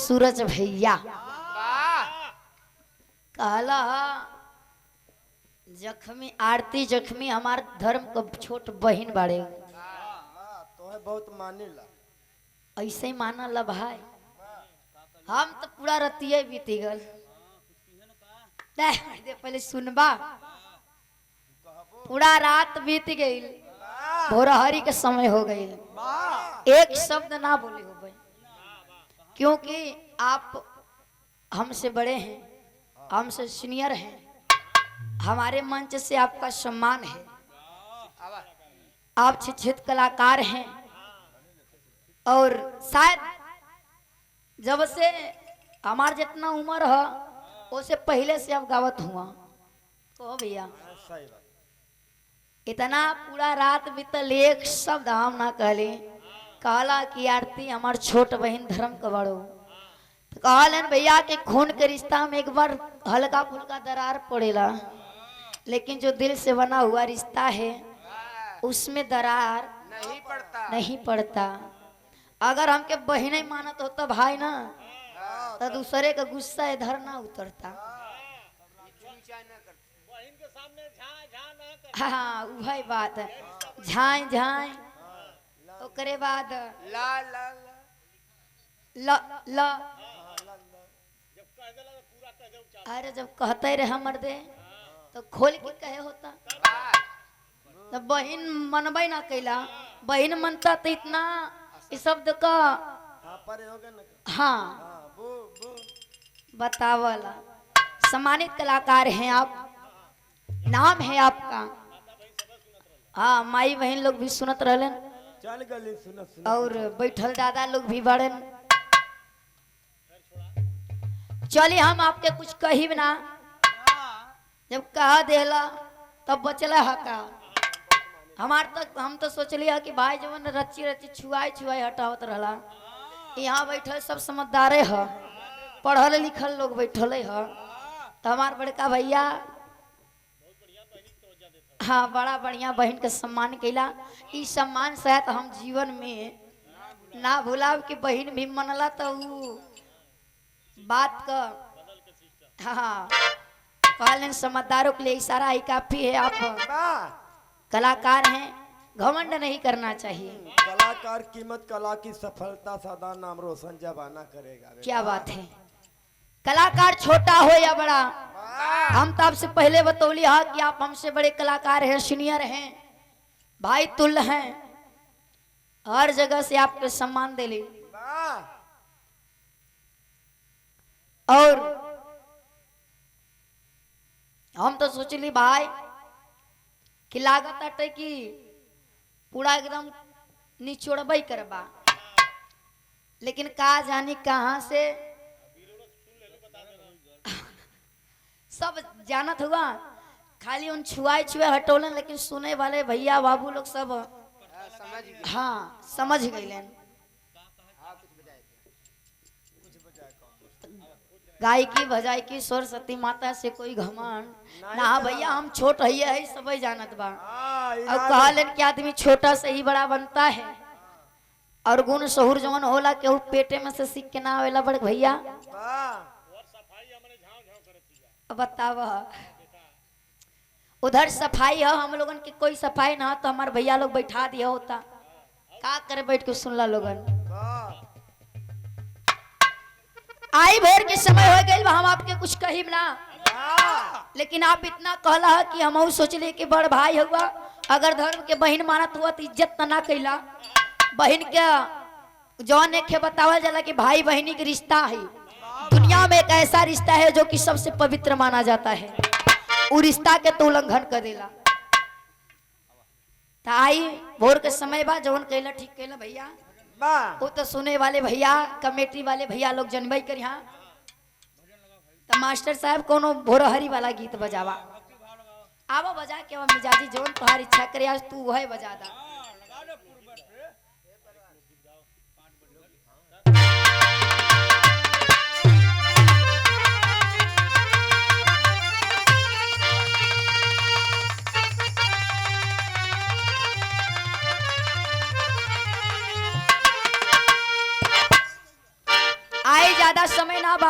सूरज भैया कहला जख्मी आरती जख्मी हमार धर्म को छोट बहन बाड़े तो है बहुत मानिला ऐसे ही माना ला भाई। हम तो पूरा रतिये बीती गल दे पहले सुनबा पूरा रात बीत गई भोरहरी के समय हो गई एक शब्द ना बोले हो भाई क्योंकि आप हमसे बड़े हैं हमसे सीनियर हैं हमारे मंच से आपका सम्मान है आप शिक्षित कलाकार हैं और शायद जब से हमार जितना उम्र है उससे पहले से आप गावत हुआ तो भैया इतना पूरा रात बीतल एक शब्द हम ना कहले कहला कि आरती हमार छोट बहन धर्म का बड़ो तो कहलन भैया के खून के रिश्ता में एक बार हल्का फुल्का दरार पड़ेला लेकिन जो दिल से बना हुआ रिश्ता है उसमें दरार नहीं पड़ता। अगर हमके बहने मानत होता भाई ना तो दूसरे का गुस्सा इधर ना उतरता। हाँ वही बात है झाई झाई ओकरे बाद ला ला ला ला अरे जब कहते रहे मर्दे तो खोल के कहे होता तो बहन मनबे ना कैला बहन मनता तो इतना इस शब्द का हाँ बतावला। सम्मानित कलाकार हैं आप नाम है आपका हाँ माई बहन लोग भी सुनत रहलन और बैठल दादा लोग भी बड़न। चलिए हम आपके कुछ कही ना जब कहा देला तब बचला हका हमार तक हम तो सोचलिए कि भाई जवन रची रची छुआई छुआई हटावत रहला यहाँ बैठल सब समझदारे है पढ़ल लिखल लोग बैठल है तो हमार बड़का भैया हाँ बड़ा बढ़िया बहन के सम्मान कैला इस सम्मान शायद हम जीवन में ना भूला कि बहन भी मनला तो बात का हाँ कहलन समझदारों के लिए इशारा ही काफी है। आप कलाकार हैं घमंड नहीं करना चाहिए। कलाकार कीमत कला की सफलता सदा नाम रोशन जबाना करेगा। क्या बात है कलाकार छोटा हो या बड़ा हम तो आपसे पहले बतौली हा कि आप हमसे बड़े कलाकार हैं सीनियर हैं भाई तुल्य हैं हर जगह से आपके सम्मान दे ली और हम तो सोचली भाई कि लागत अटे कि पूरा एकदम निचोड़बई करबा लेकिन का जानी कहां से सब जानत हुआ खाली उन छुआए छुए हटोलन लेकिन सुने वाले भैया बाबू लोग सब हाँ समझ गए। गायकी भजायकी सरस्वती माता से कोई घमंड ना भैया हम छोट है सब जानत बा और कहलन कि आदमी छोटा से ही बड़ा बनता है और गुण शहुर जवन होला केहू पेटे में से सीख के ना आवेला बड़ भैया बताव उधर सफाई है हम लोगन की कोई सफाई ना तो हमारे भैया लोग बैठा दिया होता का करे बैठ के सुनला लोगन। आई भोर के समय हो गई हम आपके कुछ कही ना लेकिन आप इतना कहला कि हम सोचले कि बड़ भाई हुआ अगर धर्म के बहन मानत हुआ तो इज्जत ना कैला बहन के जौन एक बतावल जाला कि भाई बहनी के रिश्ता है दुनिया में एक ऐसा रिश्ता है जो कि सबसे पवित्र माना जाता है वो रिश्ता के तो उल्लंघन कर देला। आई भोर के समय बा जौन कैला ठीक कैला भैया वो तो सुने वाले भैया कमेटी वाले भैया लोग जनबई कर यहाँ तो मास्टर साहब कोनो भोरहरी वाला गीत बजावा आवा बजा के मिजाजी जौन तुम्हारी इच्छा करे आज तू वह बजा दा। आई ज्यादा समय ना बा,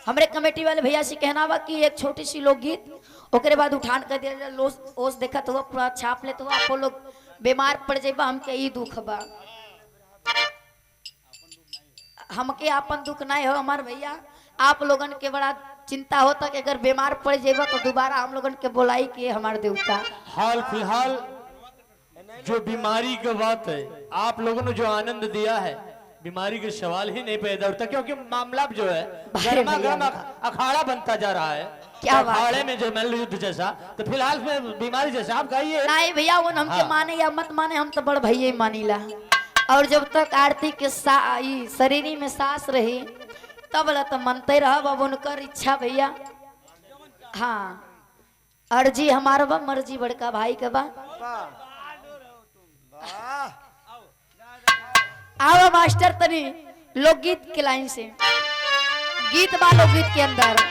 हमरे कमेटी वाले भैया से कहना बा कि एक छोटी सी लोकगीत ओकरे बाद उठान कर दिया लोस ओस देखत हुआ पूरा छाप लेते हुआ आप लोग बीमार पड़ जाइबा, हमके ई दुख बा, हमके आपन दुख नहीं हो हमार भैया, आप लोगन के बड़ा चिंता होता कि अगर बीमार पड़ जाइबा तो दोबारा हम लोगन के बोलाई कि हमारे देवता। हाल फिलहाल जो बीमारी की बात है, आप लोगों ने जो आनंद दिया है, बीमारी के सवाल ही नहीं पैदा होता, क्योंकि मामला जो है गर्मा गर्म अखाड़ा बनता जा रहा है। क्या बात अखाड़े में जो मल्ल युद्ध जैसा, तो फिलहाल में बीमारी जैसा आप कहिए नहीं भैया, वो हमके माने या मत माने, हम तो बड़ भैया ही मानीला। और जब तक आरती के शरीरी में सांस रही तब ला तो मनते रह अब उनकर इच्छा भैया। हाँ अर्जी हमारा बा, मर्जी बड़का भाई के बा। आओ मास्टर तनी लोकगीत के लाइन से गीत बा, लोकगीत के अंदर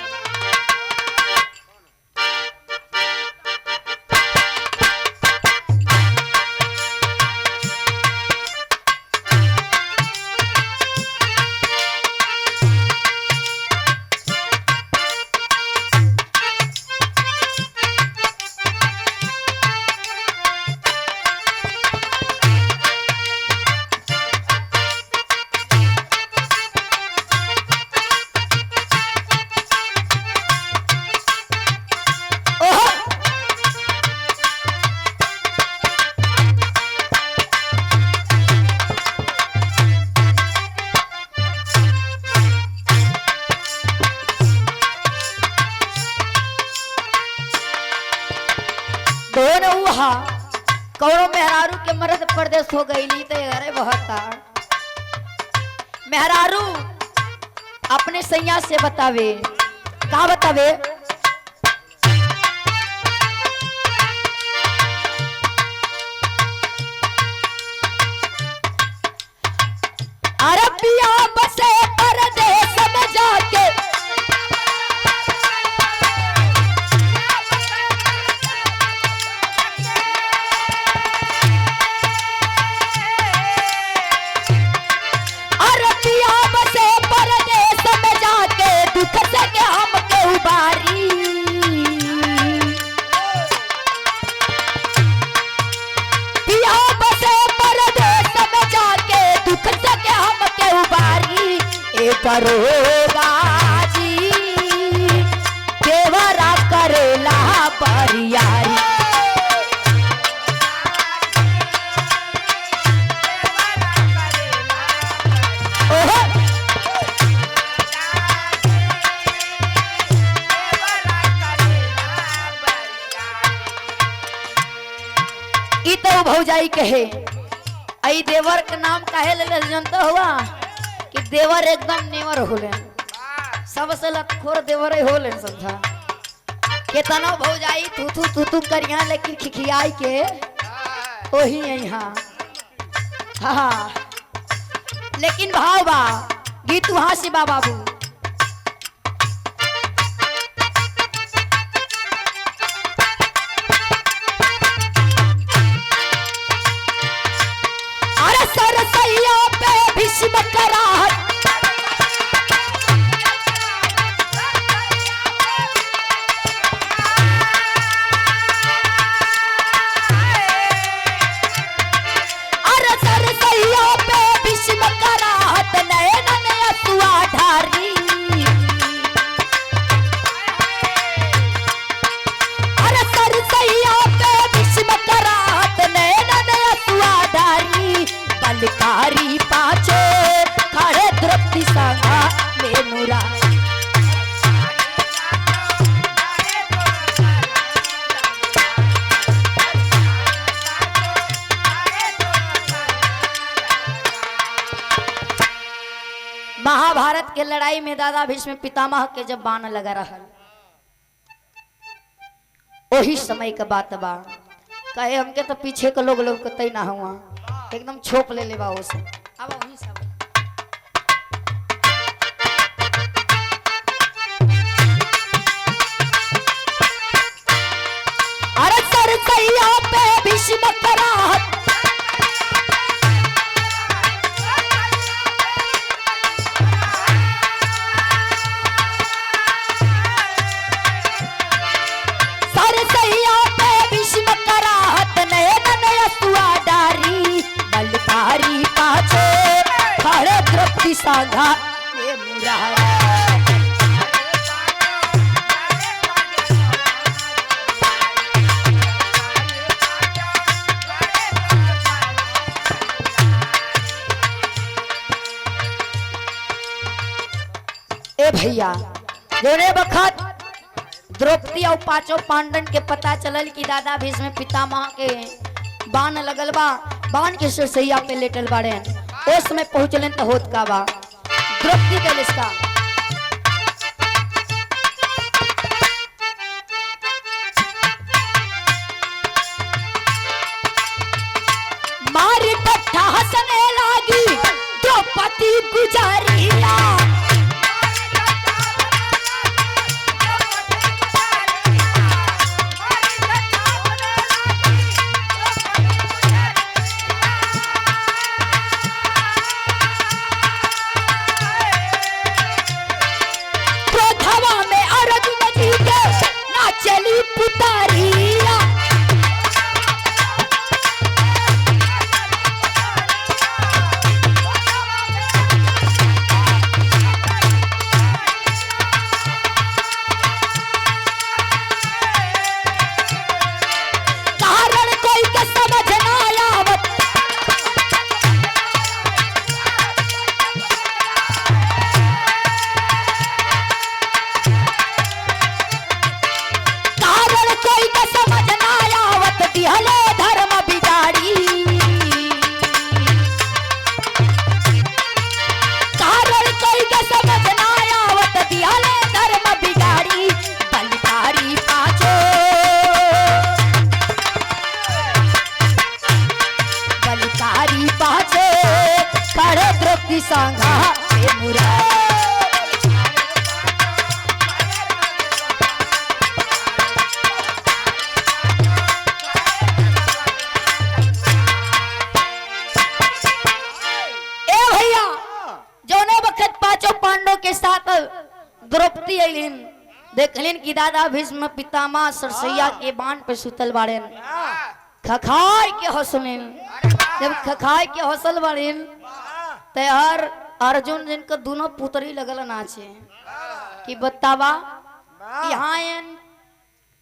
कौनो मेहरारू के मर्द परदेश हो गई तो अरे बहता मेहरारू अपने सैया से बतावे, का बतावे, अरबिया बसे परदेश में जाके करोगा जी देवरा करेला परियारी। ई तो भौजाई कहे आई देवर के नाम काहे ले जनता हुआ कि देवर एकदम नेवर होले, सबसे लतखोर देवर होले समझा। केतना भौजाई तू करिया लेकिन खिखियाई के ओही यहाँ। हाँ लेकिन भाव बा गीत वहां से बा बाबू। अरे सरसैया पे भीष्म कराहत पाछे खड़े द्रौपदी संगा में मुरा। महाभारत के लड़ाई में दादा भीष्म पितामह के जब बाण लगा रहा, वही समय का बात बा। कहे हमके तो पीछे के लोग कतई ना हुआ, एकदम छोप ले लेबा ओसे। अब वही सब अरे सरसैया पे भीष्म कराहत सांघा ये मुरारी। ए भैया जोने बखत द्रौपदी और पांचों पांडन के पता चलल कि दादा भीष्म पितामह के बाण लगल बा, बाण के सरसैया पे लेटल बाड़े, उस समय पहुंचलन तो होत का बा द्रौपदी के लिस्का मारी पट्टा हंसने लागी द्रौपदी गुजारिया। चली पुतारिया कारण कोई के समझ ना आवत, कोई का समझ ना आवत दिहले धर्म बिगाड़ी। कारण कोई का समझ ना आवत दिहले धर्म बिगाड़ी। बलिहारी पांचो बलिहारी पांचो खड़े द्रौपदी सांघा ये मुरारी। के साथ द्रौपदी अलिन देखलिन कि दादा भीष्म पितामह सरसैया के बाण पे सुतल बाड़ेन, खखाय के हंसलिन। जब खखाय के हंसल बाड़ेन ते हर अर्जुन जिनका दोनों पुतरी लगल नाचे कि बतावा यहाँ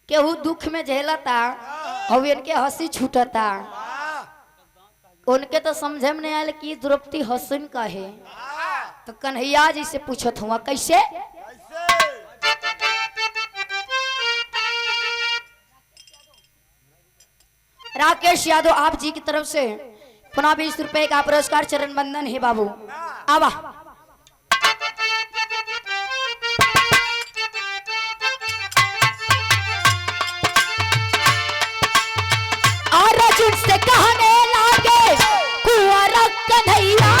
केहू दुख में झेलता और इनके हंसी छूटता। उनके तो समझे में नहीं आयल कि द्रौपदी हंसन का है, तो कन्हैया जी से पूछत हुआ कैसे। राकेश यादव आप जी की तरफ से पुनः 20 रुपए का पुरस्कार चरण बंदन है बाबू। आवा और अर्जुन से कहने लागे कुंवर कन्हैया।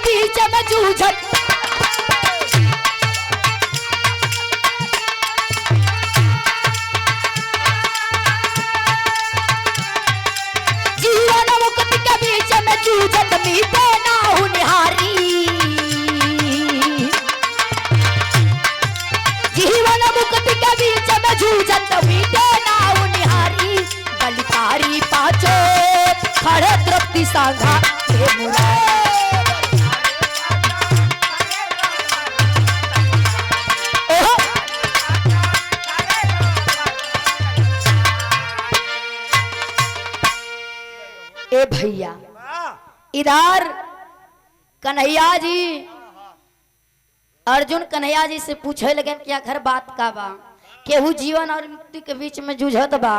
बीच में जूझत जीवन मुक्ति के बीच में जूझत मीते ना हूं निहारी। जीवन मुक्ति के बीच में जूझत मीते ना हूं निहारी। बलिहारी पांचो खड़े द्रौपदी सांघा ये मुरारी। ए भैया इधर कन्हैया जी अर्जुन कन्हैया जी से पूछे लगे कि आखिर बात का बा, केहू जीवन और मृत्यु के बीच में जूझत बा।